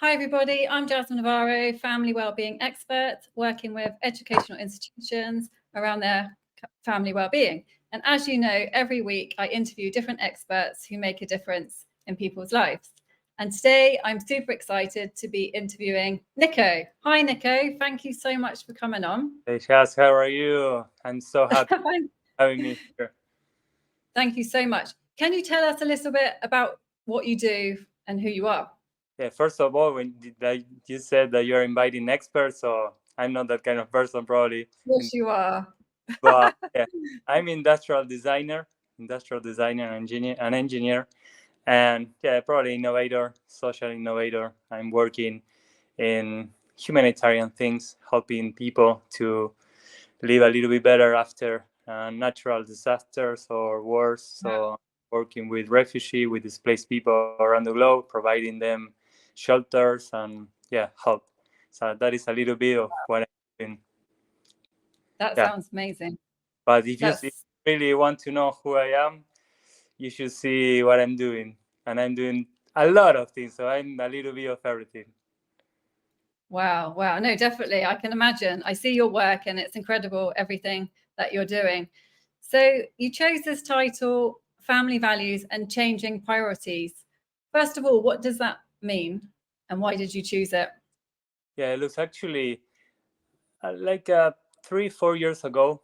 Hi, everybody. I'm Jasmine Navarro, family wellbeing expert, working with educational institutions around their family wellbeing. And as you know, every week I interview different experts who make a difference in people's lives. And today I'm super excited to be interviewing Nico. Hi, Nico. Thank you so much for coming on. Hey, Shaz, how are you? I'm so happy having me here. Thank you so much. Can you tell us a little bit about what you do and who you are? Yeah, first of all, when you said that you're inviting experts, so I'm not that kind of person, probably. Yes, you are. But yeah, I'm industrial designer and engineer, and yeah, probably innovator, social innovator. I'm working in humanitarian things, helping people to live a little bit better after natural disasters or wars. So working with refugees, with displaced people around the globe, providing them shelters and help. So that is a little bit of what I'm doing. That Yeah. sounds amazing. But if you really want to know who I am, you should see what I'm doing. And I'm doing a lot of things. So I'm a little bit of everything. Wow. No, definitely. I can imagine. I see your work and it's incredible, everything that you're doing. So you chose this title, Family Values and Changing Priorities. First of all, what does that mean? And why did you choose it? Yeah, it looks actually like 3-4 years ago,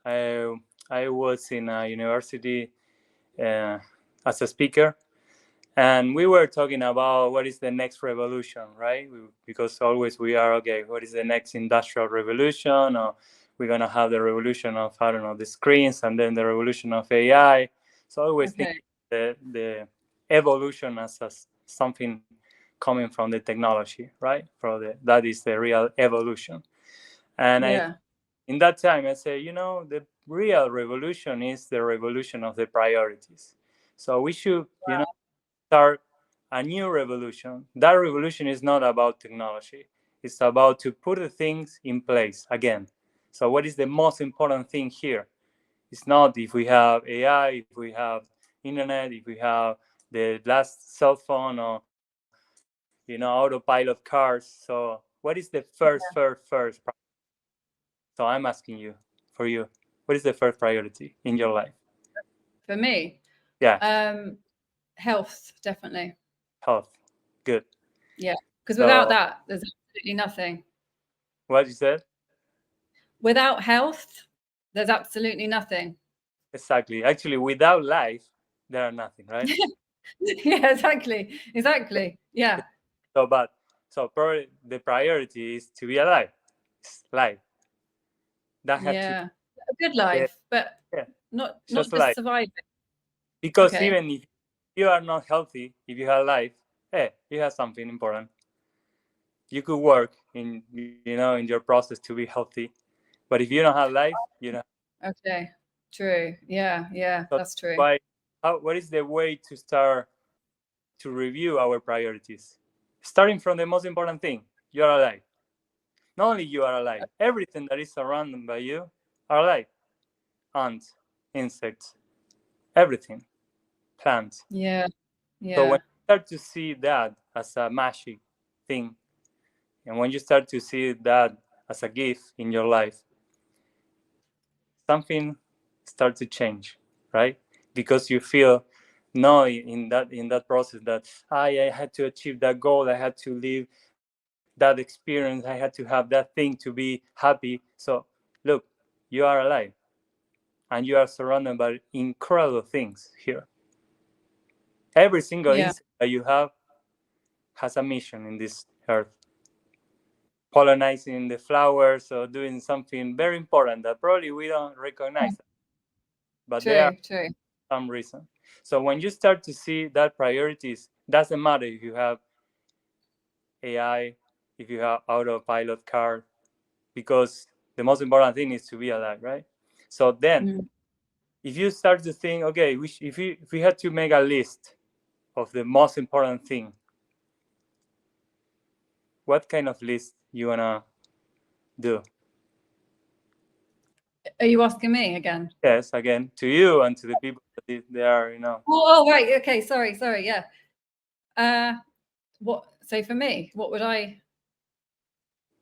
I was in a university as a speaker, and we were talking about what is the next revolution, right? Because always we are, okay, what is the next industrial revolution? Or we're going to have the revolution of, I don't know, the screens, and then the revolution of AI. So I always think the evolution as something coming from the technology, right? That is the real evolution. And in that time, I say, the real revolution is the revolution of the priorities. So we should, start a new revolution. That revolution is not about technology. It's about to put the things in place again. So what is the most important thing here? It's not if we have AI, if we have internet, if we have the last cell phone, or autopilot cars. So what is the first So I'm asking you, for you, what is the first priority in your life? For me? Yeah. Health, definitely. Health. Good. Yeah. Because without that, there's absolutely nothing. What you said? Without health, there's absolutely nothing. Exactly. Actually, without life, there are nothing, right? Yeah, exactly. Yeah. So probably the priority is to be alive. It's life. That have to a good life, but not just life. surviving. Because even if you are not healthy, if you have life, you have something important. You could work in in your process to be healthy, but if you don't have life, Okay, true. Yeah, so that's true. What is the way to start to review our priorities? Starting from the most important thing: you are alive. Not only you are alive, everything that is surrounded by you are alive. Ants, insects, everything, plants. Yeah. So when you start to see that as a magic thing, and when you start to see that as a gift in your life, something starts to change, right? Because you feel no in that process that I had to achieve that goal, I had to live that experience, I had to have that thing to be happy. So look, you are alive and you are surrounded by incredible things here. Every single insect that you have has a mission in this earth, pollinating the flowers or doing something very important that probably we don't recognize, but there are some reason. So when you start to see that priorities, doesn't matter if you have AI, if you have autopilot car, because the most important thing is to be alive, right? So then, if you start to think, okay, if we had to make a list of the most important thing, what kind of list you wanna do? Are you asking me again? Yes, again, to you and to the people that they are, Oh, right. Okay. Sorry. Yeah. So for me, what would I?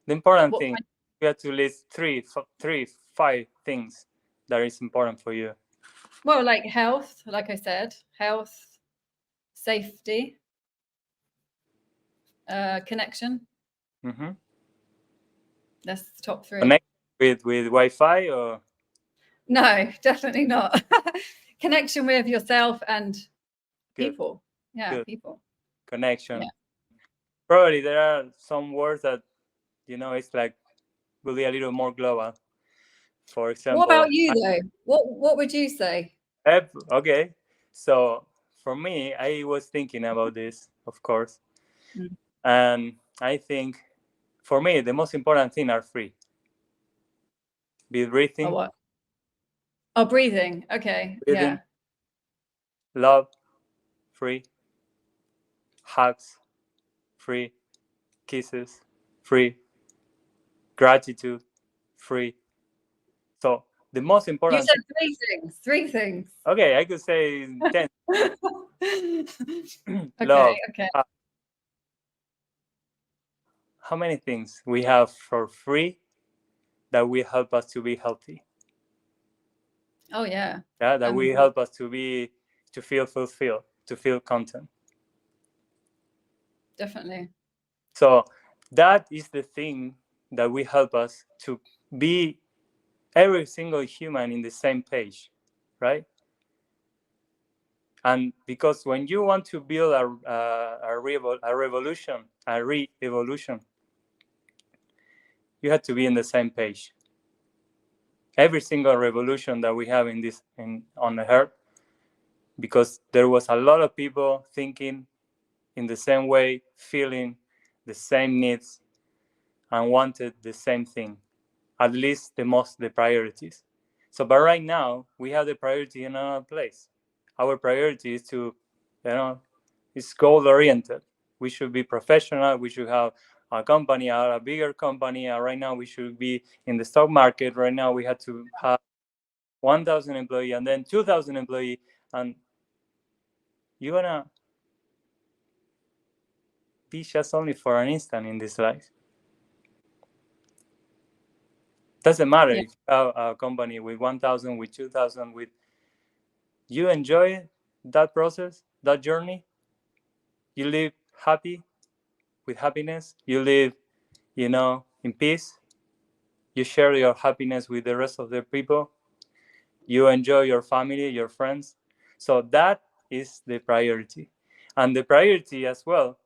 The important What thing, you have to list three, 5 things that is important for you. Well, like health, like I said, health, safety, connection. Mm-hmm. That's the top 3. Connect with Wi-Fi or? No, definitely not. Connection with yourself and Good. people. Yeah, Good. people. Connection. Yeah. Probably there are some words that, it's like will be a little more global. For example, What about you though? What would you say? Okay. So for me, I was thinking about this, of course. Mm. And I think for me, the most important thing are free. Be breathing. Oh, what? Oh, breathing. Okay. Breathing. Yeah. Love, free. Hugs, free. Kisses, free. Gratitude, free. So the most You important. said 3 things. 3 things. Okay, I could say 10. Love. Okay. How many things we have for free that will help us to be healthy? Oh yeah. Yeah, that will help us to feel fulfilled, to feel content. Definitely. So that is the thing that will help us to be every single human in the same page, right? And because when you want to build a re-evolution, you have to be in the same page. Every single revolution that we have on the earth, because there was a lot of people thinking in the same way, feeling the same needs, and wanted the same thing, at least the priorities. So, but right now we have the priority in another place. Our priority is to, it's goal oriented. We should be professional. We should have a company, a bigger company. Right now we should be in the stock market. Right now we have to have 1,000 employees and then 2,000 employees, and you're gonna be just only for an instant in this life. Doesn't matter if you have a company with 1,000, with 2,000, with you enjoy that process, that journey. You live happy, with happiness. You live, in peace. You share your happiness with the rest of the people. You enjoy your family, your friends. So that is the priority. And the priority as well.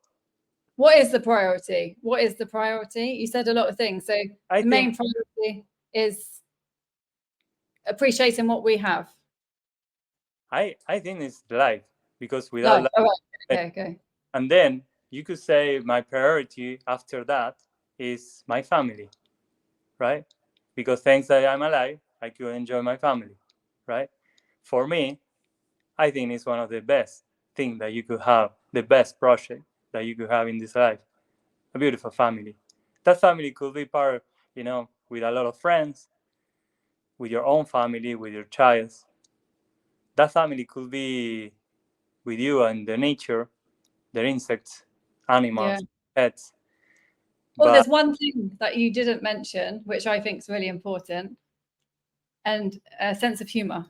What is the priority? What is the priority? You said a lot of things. So the main priority is appreciating what we have. I think it's life, because without life, all right. Okay. And then you could say my priority after that is my family, right? Because thanks that I'm alive, I could enjoy my family, right? For me, I think it's one of the best things that you could have, the best project that you could have in this life, a beautiful family. That family could be part, with a lot of friends, with your own family, with your child. That family could be with you and the nature, the insects, animals, pets. Well, there's one thing that you didn't mention, which I think is really important, and a sense of humor.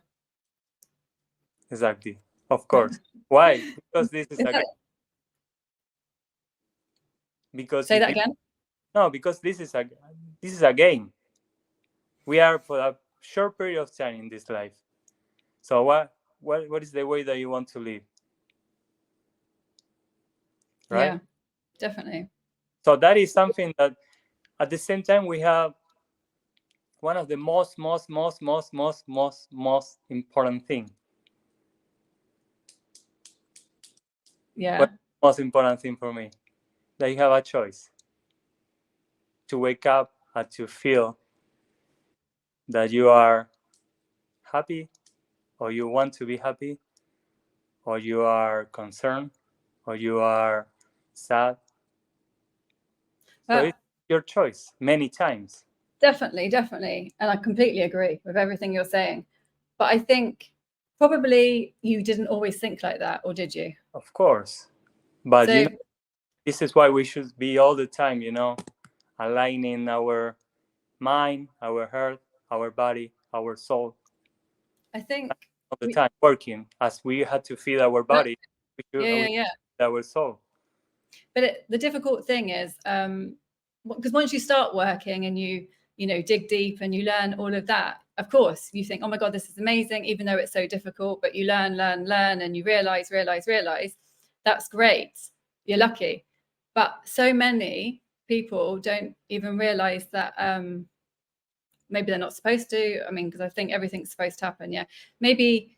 Exactly. Of course. Why? Because this is a game. Because Say that again. No, because this is a game. We are for a short period of time in this life. So what is the way that you want to live? Right? Yeah, definitely. So that is something that at the same time we have one of the most important thing. Yeah. What's the most important thing for me? That you have a choice to wake up and to feel that you are happy, or you want to be happy, or you are concerned, or you are sad. So it's your choice many times. Definitely. And I completely agree with everything you're saying. But I think probably you didn't always think like that, or did you? Of course. But So This is why we should be all the time, aligning our mind, our heart, our body, our soul, I think all the we, time working. As we had to feed our but body, yeah, we yeah, yeah. feed our soul. But the difficult thing is, because once you start working and dig deep and you learn all of that, of course you think, oh my god, this is amazing, even though it's so difficult. But you learn, and you realize. That's great. You're lucky. But so many people don't even realize that maybe they're not supposed to. I mean, because I think everything's supposed to happen. Yeah, maybe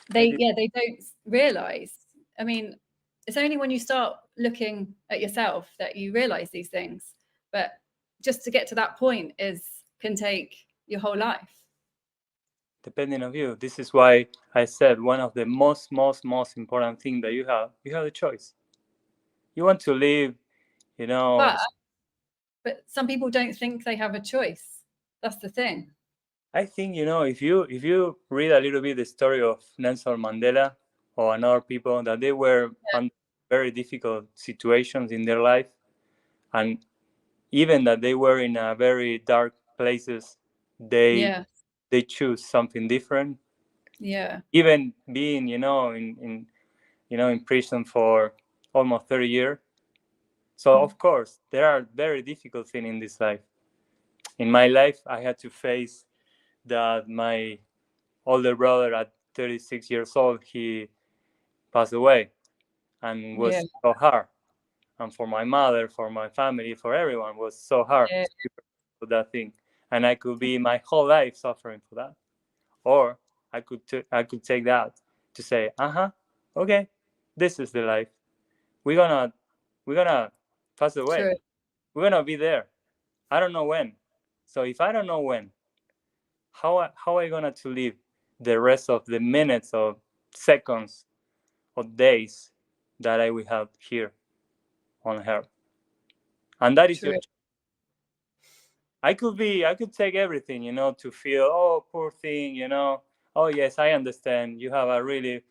they don't realize. I mean, it's only when you start looking at yourself that you realize these things. But just to get to that point can take your whole life. Depending on you. This is why I said one of the most important thing that you have a choice. You want to live, But some people don't think they have a choice. That's the thing. I think if you read a little bit the story of Nelson Mandela or another people that they were on very difficult situations in their life, and even that they were in a very dark places, they choose something different. Yeah. Even being in prison for almost 30 years. So of course there are very difficult things in this life. In my life, I had to face that my older brother at 36 years old, he passed away, and was so hard. And for my mother, for my family, for everyone, was so hard for that thing. And I could be my whole life suffering for that, or I could take that to say, okay, this is the life. We're gonna pass away. True. We're gonna be there. I don't know when. So if I don't know when, how are I gonna to live the rest of the minutes or seconds or days that I will have here on Earth? And that is your. True. I could take everything, to feel, oh, poor thing, oh yes, I understand. You have a really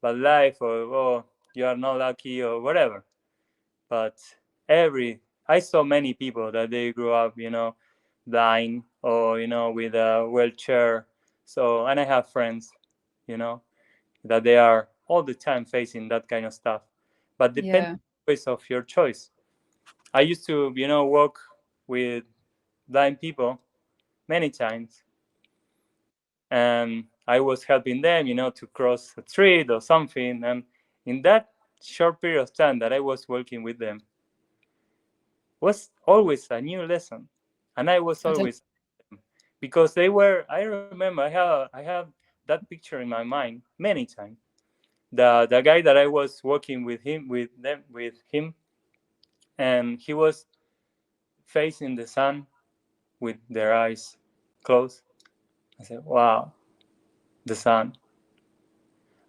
bad life, or oh, you are not lucky, or whatever. But I saw many people that they grew up, blind, or with a wheelchair. So, and I have friends, that they are all the time facing that kind of stuff. But depending on the choice of your choice. I used to, walk with blind people many times, and I was helping them, to cross a street or something. And in that short period of time that I was working with them, was always a new lesson, and I was always, because they were. I remember I have that picture in my mind many times. The guy that I was working with him, and he was facing the sun with their eyes closed. I said, "Wow, the sun."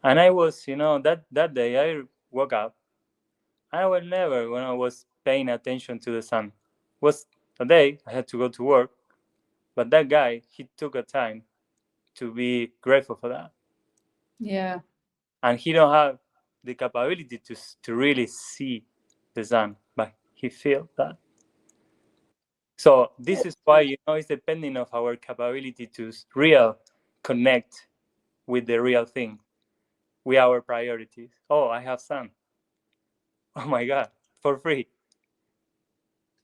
And I was, that day I woke up. I was never when I was paying attention to the sun. Was a day I had to go to work, but that guy, he took a time to be grateful for that. Yeah. And he don't have the capability to really see the sun, but he feel that. So this is why, it's depending of our capability to real connect with the real thing, with our priorities. Oh, I have sun. Oh my God, for free.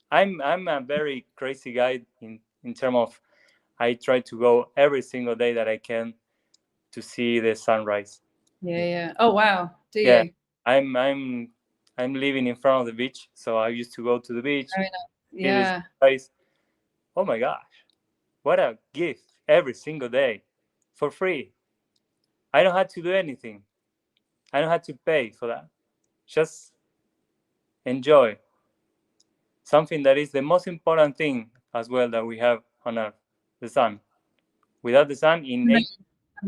I'm a very crazy guy in terms of, I try to go every single day that I can to see the sunrise. Yeah. Oh wow. Do Yeah, you? I'm living in front of the beach, so I used to go to the beach. Very nice. See the Yeah. sunrise. Oh my gosh, what a gift every single day, for free. I don't have to do anything. I don't have to pay for that. Just enjoy something that is the most important thing as well that we have on Earth, the sun. Without the sun, in 8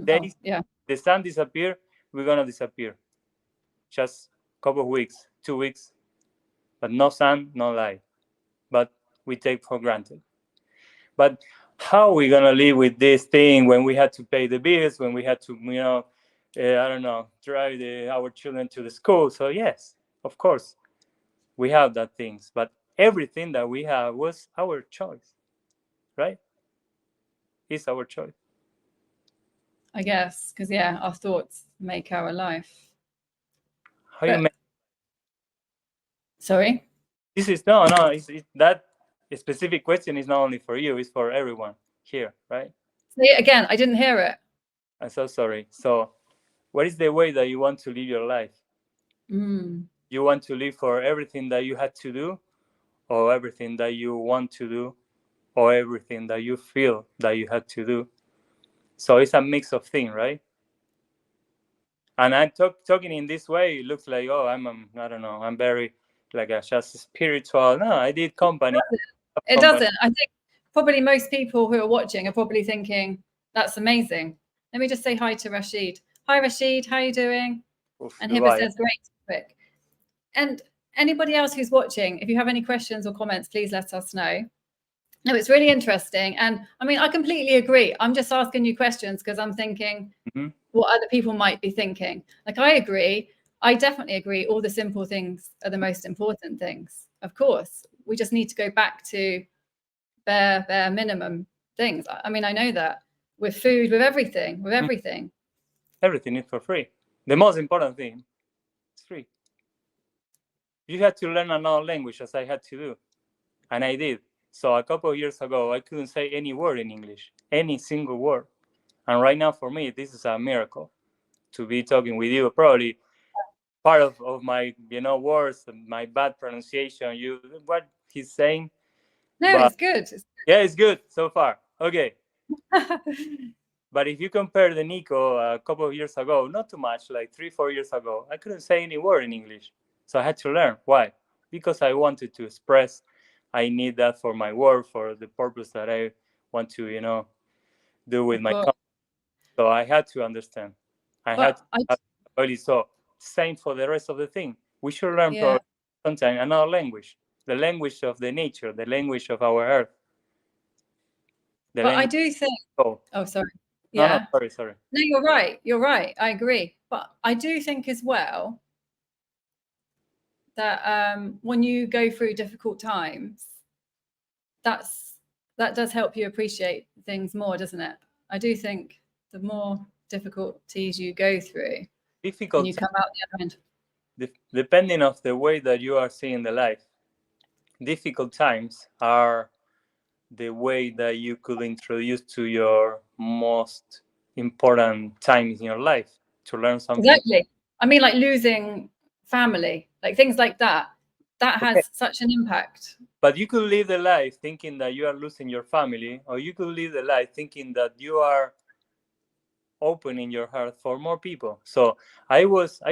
days, Yeah. the sun disappear. We're gonna disappear. Just a couple of weeks, 2 weeks, but no sun, no light. But we take for granted. But how are we gonna live with this thing when we had to pay the bills, when we had to, I don't know, drive our children to the school? So yes, of course, we have that things, but everything that we have was our choice, right? It's our choice. I guess, because yeah, our thoughts make our life. How you make Sorry? this is no, that specific question is not only for you, it's for everyone here, right? See, again, I didn't hear it. I'm so sorry. So what is the way that you want to live your life? You want to live for everything that you had to do, or everything that you want to do, or everything that you feel that you had to do? So it's a mix of things, right? And I'm talking in this way, it looks like, oh, I don't know, I'm very like a just spiritual. No, I did company. It doesn't. I think probably most people who are watching are probably thinking, that's amazing. Let me just say hi to Rashid. Hi, Rashid. How are you doing? Oof, And Dubai. Hiba says, great topic. And anybody else who's watching, if you have any questions or comments, please let us know. No, it's really interesting. And I mean, I completely agree. I'm just asking you questions because I'm thinking what other people might be thinking. Like, I agree. I definitely agree. All the simple things are the most important things. Of course, we just need to go back to bare minimum things. I mean, I know that with food, with everything, Everything is for free. The most important thing, it's free. You had to learn another language, as I had to do, and I did. So a couple of years ago, I couldn't say any word in English, any single word. And right now, for me, this is a miracle to be talking with you. Probably part of my, words, my bad pronunciation, what he's saying. No, But it's good. yeah, it's good so far. Okay. But if you compare the Nico a couple of years ago, not too much, like 3-4 years ago, I couldn't say any word in English. So I had to learn. Why? Because I wanted to express. I need that for my work, for the purpose that I want to, do with my company. So I had to understand. I had to really. So same for the rest of the thing. We should learn probably sometime another language, the language of the nature, the language of our earth. But I do think. Oh, sorry. Yeah. No, sorry. No, you're right. You're right. I agree. But I do think as well that when you go through difficult times, that does help you appreciate things more, doesn't it? I do think the more difficulties you go through, when you come out the other end. Depending of the way that you are seeing the life, difficult times are the way that you could introduce to your most important times in your life to learn something. Exactly. I mean, like losing family, like things like that. That has such an impact. But you could live the life thinking that you are losing your family, or you could live the life thinking that you are opening your heart for more people. So I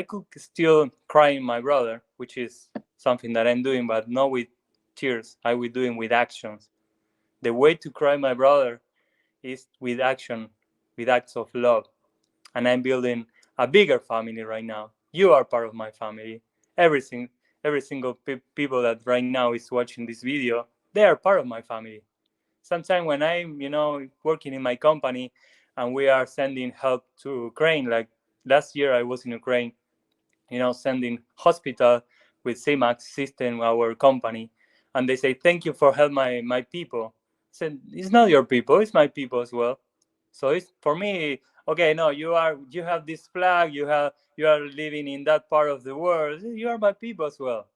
could still cry my brother, which is something that I'm doing, but not with tears. I will doing with actions. The way to cry my brother is with action, with acts of love. And I'm building a bigger family right now. You are part of my family. Every single people that right now is watching this video, they are part of my family. Sometimes when I'm, working in my company and we are sending help to Ukraine, like last year I was in Ukraine, sending hospital with CMAX system, our company, and they say, thank you for help my people. I said, it's not your people, it's my people as well. So it's for me, okay, no, you have this flag, you are living in that part of the world, you are my people as well.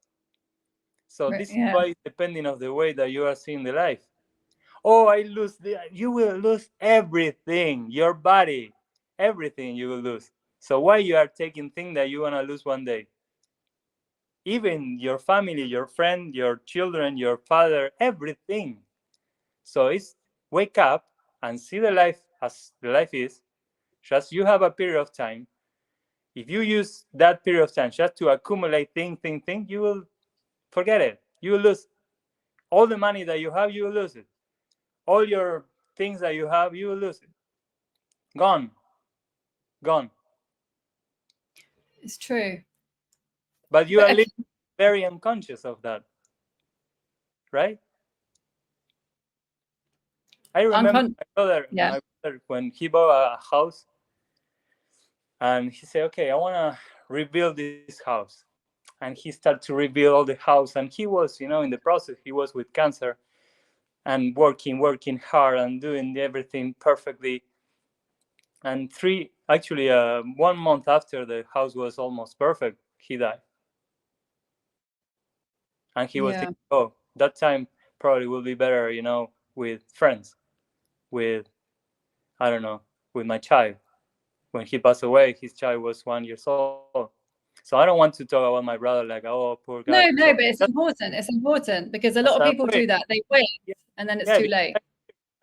So this is why, depending of the way that you are seeing the life. Oh, you will lose everything, your body, everything you will lose. So why you are taking things that you want to lose one day? Even your family, your friend, your children, your father, everything. So it's wake up and see the life as the life is. Just you have a period of time. If you use that period of time just to accumulate thing, you will forget it. You will lose all the money that you have. You will lose it. All your things that you have, you will lose it. Gone. It's true. But you are living very unconscious of that, right? I remember my brother when he bought a house, and he said, okay, I want to rebuild this house. and he started to rebuild all the house. And he was, in the process, he was with cancer and working hard and doing everything perfectly. And 1 month after the house was almost perfect, he died. And he was Yeah. thinking, oh, that time probably will be better, with friends, with, I don't know, with my child. When he passed away, his child was 1 year old. So I don't want to talk about my brother like, oh, poor guy. No, So but it's important. It's important because a that's lot of a people way. do that. They wait Yeah, and then it's yeah, too because late.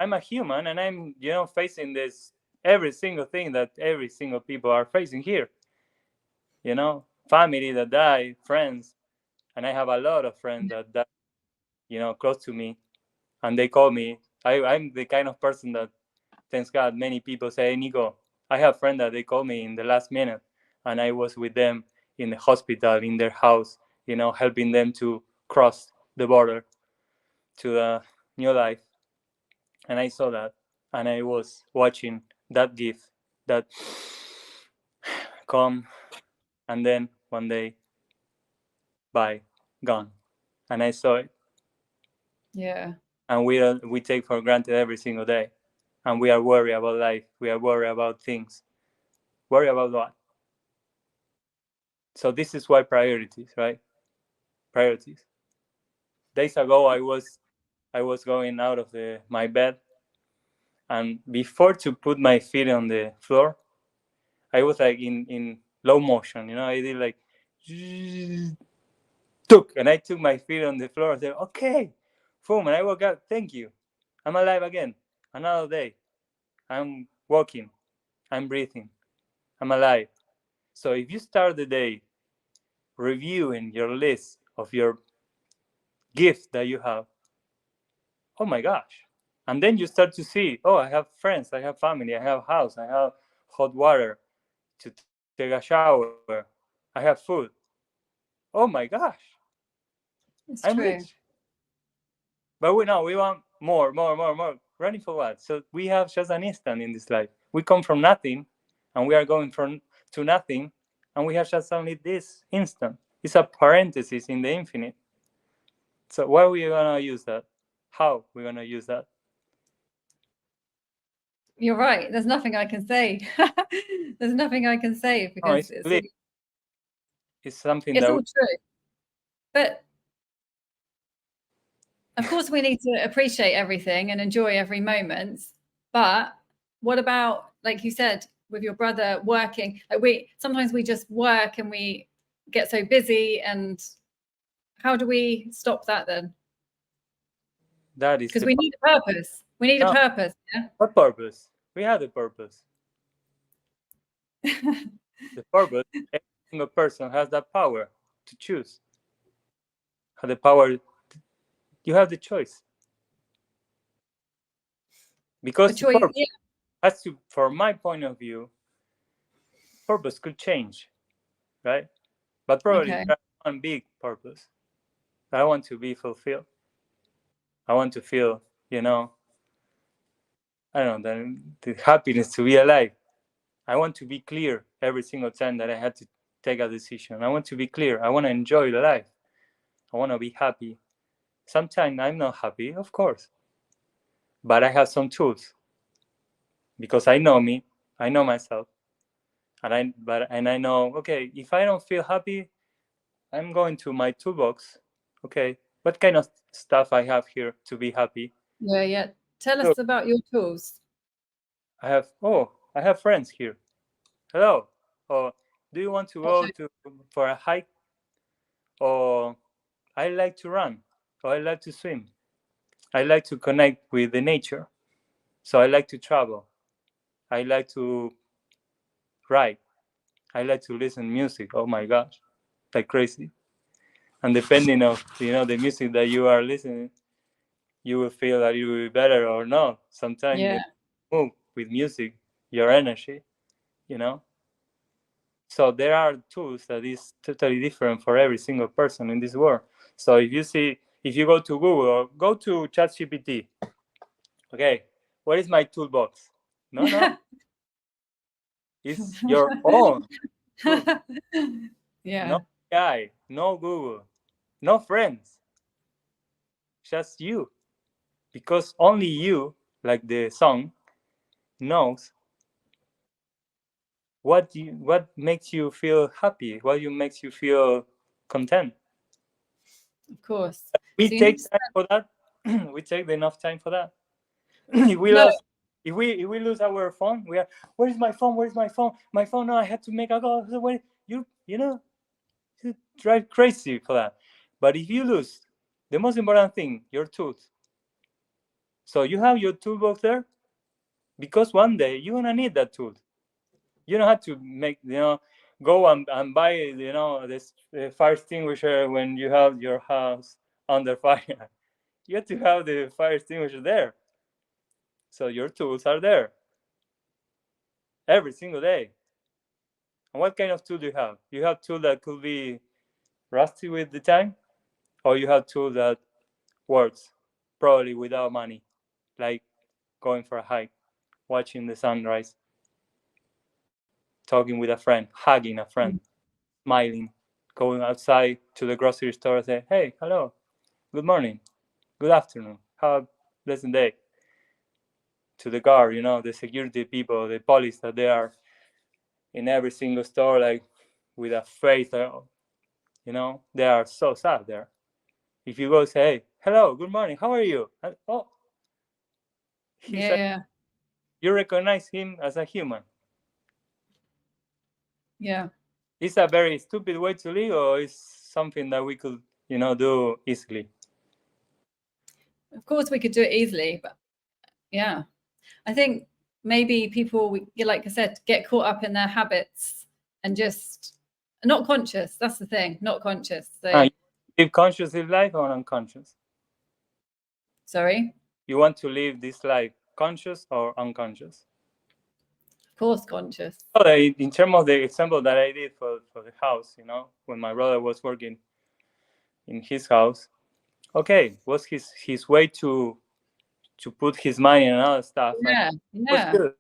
I'm a human, and I'm, facing this every single thing that every single people are facing here. Family that die, friends, and I have a lot of friends that close to me, and they call me. I'm the kind of person that, thanks God, many people say, hey, Nico, I have friends that they call me in the last minute, and I was with them in the hospital, in their house, helping them to cross the border to the new life. And I saw that, and I was watching that gift that come, and then one day, bye, gone. And I saw it. Yeah. And we take for granted every single day. And we are worried about life. We are worried about things. Worry about what? So this is why priorities, right? Priorities. Days ago, I was going out of my bed, and before to put my feet on the floor, I was like in low motion. I did like and I took my feet on the floor. I said, okay, boom, and I woke up. Thank you. I'm alive again. Another day. I'm walking. I'm breathing. I'm alive. So if you start the day reviewing your list of your gifts that you have, oh my gosh. And then you start to see, oh, I have friends, I have family, I have house, I have hot water to take a shower, I have food. Oh my gosh, It's I'm true. rich. But we know we want more, more, more, more. Running for what? So we have just an instant in this life. We come from nothing, and we are going from to nothing, and we have just only this instant. It's a parenthesis in the infinite. So why are we gonna use that? How we gonna use that? You're right. There's nothing I can say. There's nothing I can say No, because it's belief. It's something it's that all true. But of course, we need to appreciate everything and enjoy every moment. But what about, like you said, with your brother working? Like sometimes we just work and we get so busy. And how do we stop that then? that is Because the we need a purpose. We need a no, purpose. Yeah. what purpose? We have the purpose. The purpose. Every single person has that power to choose. Have the power. You have the choice A because the choice. purpose Yeah. has to. From my point of view, purpose could change, right? But probably Okay. there's one big purpose. I want to be fulfilled. I want to feel, I don't know, the happiness to be alive. I want to be clear every single time that I had to take a decision. I want to be clear. I want to enjoy the life. I want to be happy. Sometimes I'm not happy, of course, but I have some tools because I know me, I know myself, and I know, okay, if I don't feel happy, I'm going to my toolbox. Okay, what kind of stuff I have here to be happy? Yeah. Yeah. Tell So us about your tools. I have friends here. Hello. Or do you want to go Okay. for a hike? Or I like to run. Or I like to swim. I like to connect with the nature. So I like to travel. I like to write. I like to listen music. Oh my gosh, like crazy. And depending of the music that you are listening, you will feel that you will be better or not. Sometimes you Yeah. move with music, your energy, you know. So there are tools that is totally different for every single person in this world. So if you go to Google or go to ChatGPT, okay, what is my toolbox? No, it's your own tool, Yeah. not AI. no Google, no friends, just you. Because only you, like the song, knows what makes you feel happy, what makes you feel content. Of course. We So you need take to time for that. We take enough time for that. if we no, lose if we lose our phone, we are, where's my phone, where's my phone, my phone, no, I had to make a call. Where you know you drive crazy for that. But if you lose the most important thing, your tooth, so you have your toolbox there, because one day you're gonna need that tool. You don't have to make, go and buy, this fire extinguisher when you have your house under fire. You have to have the fire extinguisher there, so your tools are there every single day. And what kind of tool do you have? You have tool that could be rusty with the time, or you have tool that works probably without money, like going for a hike, watching the sunrise, talking with a friend, hugging a friend, smiling, going outside to the grocery store and say, hey, hello, good morning, good afternoon, have a pleasant day. To the guard, the security people, the police that they are in every single store, like with a face, they are so sad there. If you go say, hey, hello, good morning, how are you? And, oh, yeah, you recognize him as a human. yeah. It's a very stupid way to live, or is something that we could, do easily? Of course, we could do it easily, but yeah, I think maybe people, like I said, get caught up in their habits and just not conscious. That's the thing, not conscious. So, You live conscious in life or unconscious? sorry. You want to live this life conscious or unconscious? Of course, conscious. In terms of the example that I did for the house, when my brother was working in his house, okay, was his way to put his money and other stuff, and Yeah, it was yeah, good,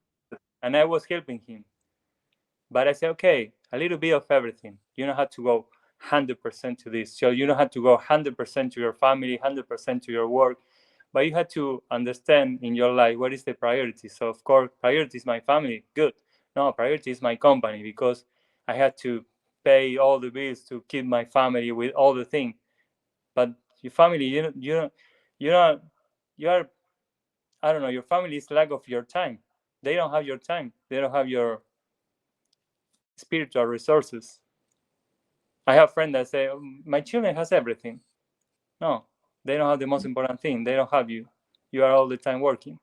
and I was helping him. But I said, okay, a little bit of everything. You don't have to go 100% to this. So you don't have to go 100% to your family, 100% to your work. But you have to understand in your life what is the priority. So of course, priority is my family. Good. No, priority is my company, because I had to pay all the bills to keep my family with all the things. But your family, you know, you are. I don't know. Your family is lack of your time. They don't have your time. They don't have your spiritual resources. I have friends that say, my children has everything. No, they don't have the most important thing. They don't have you. You are all the time working,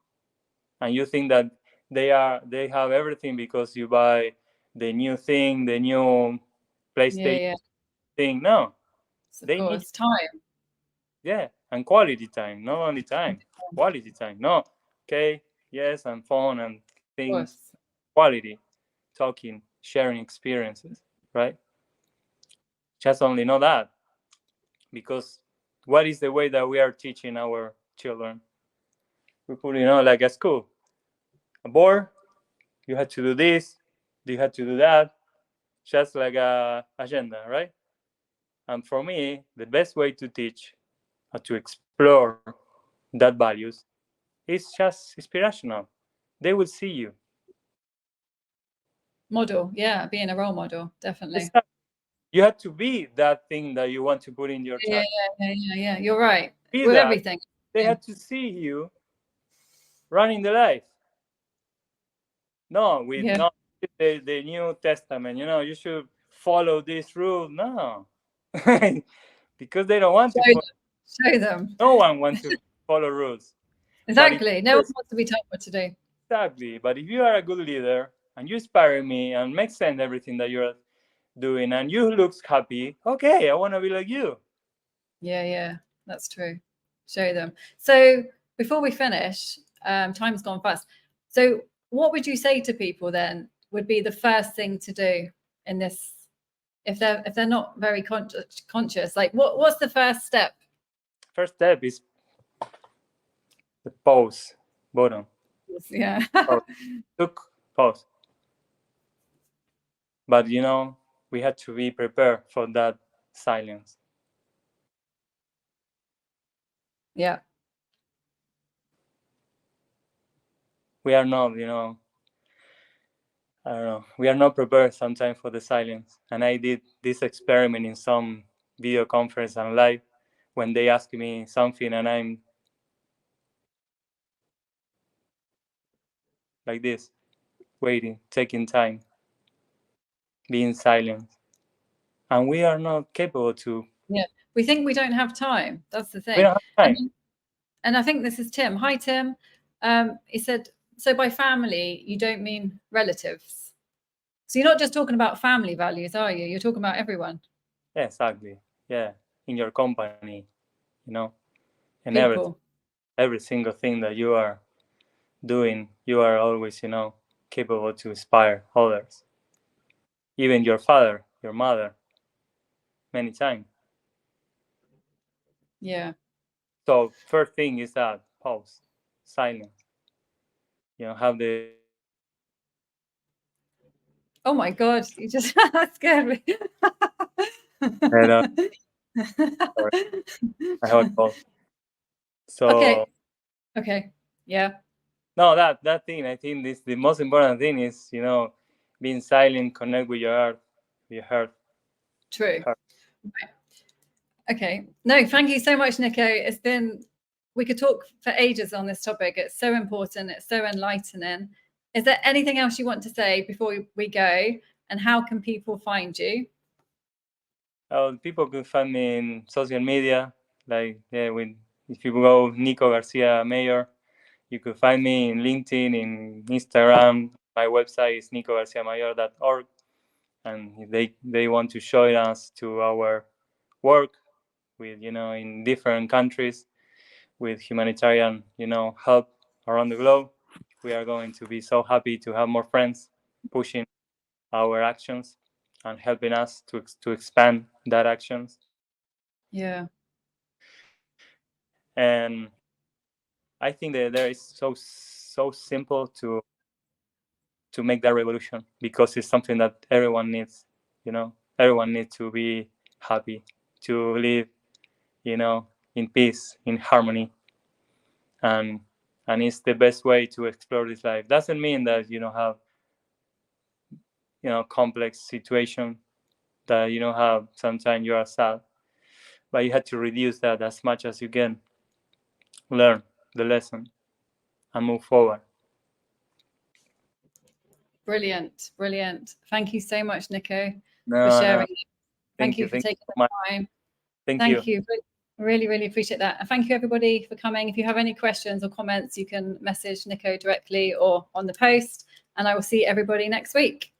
and you think that they have everything because you buy the new thing, the new PlayStation yeah. thing. No, Of they need, course, time. yeah, and quality time, not only time, quality time. No, okay, yes, and phone and Of things, course. quality, talking, sharing experiences, right? Just only know that, because what is the way that we are teaching our children? We put, like a school, a board, you had to do this, you had to do that, just like a agenda, right? And for me, the best way to teach or to explore that values is just inspirational. They will see you. Model, yeah, being a role model, definitely. Exactly. You have to be that thing that you want to put in your Yeah, child. yeah. You're right. Be With that. everything. They Yeah, have to see you running the life. No, with yeah. not the New Testament. You should follow this rule. No, because they don't want to Show follow. them. Show them. No one wants to follow rules. But if Exactly. No one wants to be told what to do. exactly, but if you are a good leader and you inspire me and make sense everything that you're doing and you looks happy, okay, I want to be like you. Yeah. That's true. Show them. So before we finish, time's gone fast. So what would you say to people then would be the first thing to do in this if they're not very conscious? Like what's the first step? First step is the pause button. Yeah. Pause. Took pause. But we had to be prepared for that silence. Yeah. We are not, I don't know, we are not prepared sometimes for the silence. And I did this experiment in some video conference and live when they ask me something and I'm like this, waiting, taking time, being silent. And we are not capable to. Yeah. We think we don't have time. That's the We thing. don't have time. And I think this is Tim. Hi, Tim. He said, so by family, you don't mean relatives. So you're not just talking about family values, are you? You're talking about everyone. Yeah, exactly. Yeah. In your company, and People. every single thing that you are doing, you are always, capable to inspire others. Even your father, your mother, many times. Yeah. So first thing is that pause, silence. Have the. Oh my God, you just scared me. Sorry, I have a call. So Okay. Yeah. no, that thing. I think this the most important thing is being silent, connect with your heart. True. Right. Okay. No, thank you so much, Nico. We could talk for ages on this topic. It's so important. It's so enlightening. Is there anything else you want to say before we go? And how can people find you? People can find me in social media, like if you go Nico Garcia Mayor, you could find me in LinkedIn, in Instagram. My website is nicogarciamayor.org, and if they want to join us to our work with in different countries with humanitarian help around the globe, we are going to be so happy to have more friends pushing our actions and helping us to expand that actions. Yeah. And I think that there is so simple to make that revolution, because it's something that everyone needs. Everyone needs to be happy, to live in peace, in harmony, and it's the best way to explore this life. Doesn't mean that you don't have complex situation, that you don't have sometimes you are sad, but you have to reduce that as much as you can, learn the lesson and move forward. Brilliant. Brilliant. Thank you so much, Nico, No, for sharing. Thank You you. for taking so the much. time. Thank you. Really, really appreciate that. And thank you, everybody, for coming. If you have any questions or comments, you can message Nico directly or on the post. And I will see everybody next week.